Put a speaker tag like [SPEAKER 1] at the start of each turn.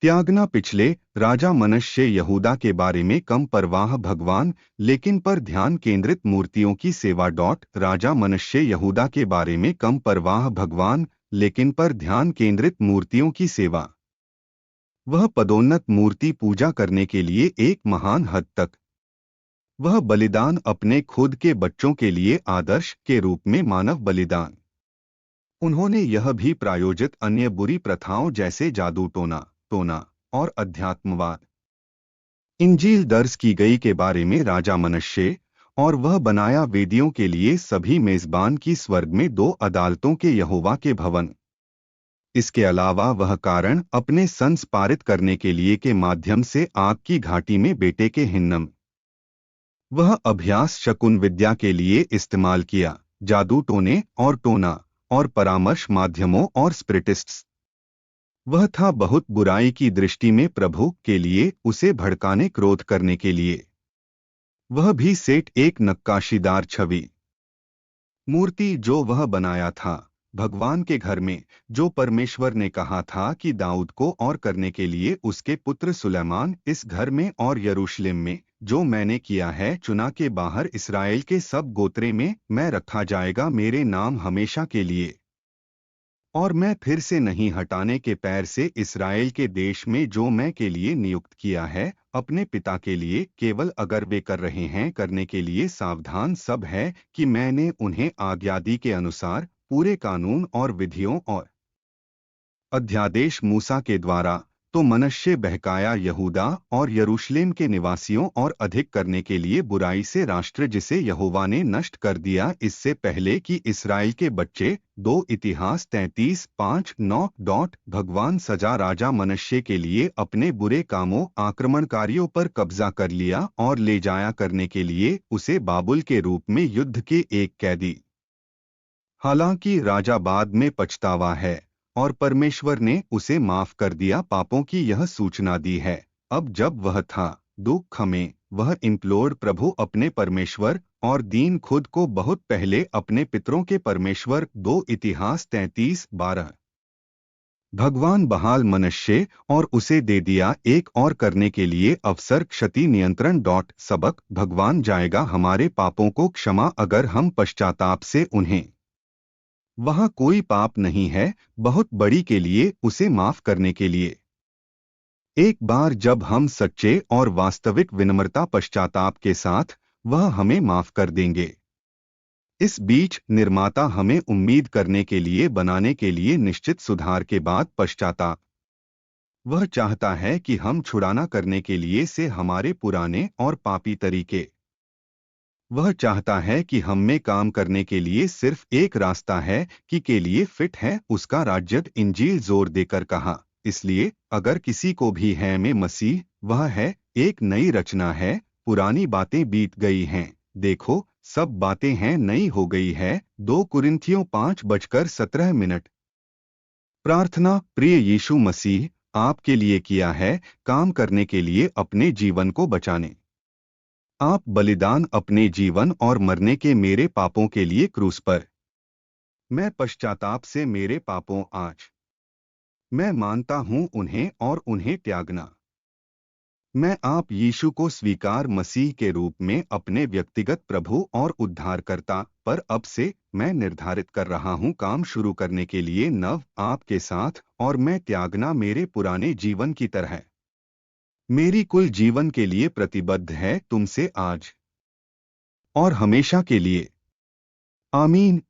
[SPEAKER 1] त्यागना। पिछले राजा मनुष्य यहूदा के बारे में कम परवाह भगवान लेकिन पर ध्यान केंद्रित मूर्तियों की सेवा। राजा मनुष्य यहूदा के बारे में कम परवाह भगवान लेकिन पर ध्यान केंद्रित मूर्तियों की सेवा। वह पदोन्नत मूर्ति पूजा करने के लिए एक महान हद तक। वह बलिदान अपने खुद के बच्चों के लिए आदर्श के रूप में मानव बलिदान। उन्होंने यह भी प्रायोजित अन्य बुरी प्रथाओं जैसे जादू टोना और अध्यात्मवाद। इंजील दर्ज की गई के बारे में राजा मनुष्य और वह बनाया वेदियों के लिए सभी मेजबान की स्वर्ग में 2 अदालतों के यहोवा के भवन। इसके अलावा वह कारण अपने संस पारित करने के लिए के माध्यम से आग की घाटी में बेटे के हिन्नम। वह अभ्यास शकुन विद्या के लिए इस्तेमाल किया, जादू टोना और परामर्श माध्यमों और स्पिरिटिस्ट्स। वह था बहुत बुराई की दृष्टि में प्रभु के लिए उसे भड़काने क्रोध करने के लिए। वह भी सेठ एक नक्काशीदार छवि मूर्ति जो वह बनाया था भगवान के घर में, जो परमेश्वर ने कहा था कि दाऊद को और करने के लिए उसके पुत्र सुलेमान इस घर में और यरूशलेम में जो मैंने किया है चुना के बाहर इस्राएल के सब गोत्रे में मैं रखा जाएगा मेरे नाम हमेशा के लिए। और मैं फिर से नहीं हटाने के पैर से इस्राएल के देश में जो मैं के लिए नियुक्त किया है अपने पिता के लिए, केवल अगर वे कर रहे हैं करने के लिए सावधान सब है कि मैंने उन्हें आज्ञा दी के अनुसार पूरे कानून और विधियों और अध्यादेश मूसा के द्वारा। तो मनुष्य बहकाया यहूदा और यरूशलेम के निवासियों और अधिक करने के लिए बुराई से राष्ट्र जिसे यहोवा ने नष्ट कर दिया इससे पहले कि इस्राएल के बच्चे। 2 इतिहास 33:5-9। भगवान सजा राजा मनुष्य के लिए अपने बुरे कामों आक्रमणकारियों पर कब्जा कर लिया और ले जाया करने के लिए उसे बाबुल के रूप में युद्ध के एक कैदी। हालांकि राजा बाद में पछतावा है और परमेश्वर ने उसे माफ कर दिया पापों की यह सूचना दी है। अब जब वह था दुख में वह इम्प्लोर्ड प्रभु अपने परमेश्वर और दीन खुद को बहुत पहले अपने पितरों के परमेश्वर। 2 इतिहास 33:12। भगवान बहाल मनुष्य और उसे दे दिया एक और करने के लिए अवसर क्षति नियंत्रण। सबक भगवान जाएगा हमारे पापों को क्षमा अगर हम पश्चाताप से उन्हें। वहाँ कोई पाप नहीं है बहुत बड़ी के लिए उसे माफ करने के लिए। एक बार जब हम सच्चे और वास्तविक विनम्रता पश्चाताप के साथ वह हमें माफ कर देंगे। इस बीच निर्माता हमें उम्मीद करने के लिए बनाने के लिए निश्चित सुधार के बाद पश्चाताप। वह चाहता है कि हम छुड़ाना करने के लिए से हमारे पुराने और पापी तरीके। वह चाहता है कि हम में काम करने के लिए सिर्फ एक रास्ता है कि के लिए फिट है उसका राज्य। इंजील जोर देकर कहा इसलिए अगर किसी को भी है में मसीह वह है एक नई रचना है, पुरानी बातें बीत गई हैं, देखो सब बातें हैं नई हो गई है। 2 कुरिन्थियों 5:17। प्रार्थना। प्रिय यीशु मसीह आपके लिए किया है काम करने के लिए अपने जीवन को बचाने। आप बलिदान अपने जीवन और मरने के मेरे पापों के लिए क्रूस पर। मैं पश्चाताप से मेरे पापों आज मैं मानता हूं उन्हें और उन्हें त्यागना। मैं आप यीशु को स्वीकार मसीह के रूप में अपने व्यक्तिगत प्रभु और उद्धारकर्ता पर अब से मैं निर्धारित कर रहा हूं काम शुरू करने के लिए नव आपके साथ और मैं त्यागना मेरे पुराने जीवन की तरह। मेरी कुल जीवन के लिए प्रतिबद्ध है तुमसे आज और हमेशा के लिए। आमीन।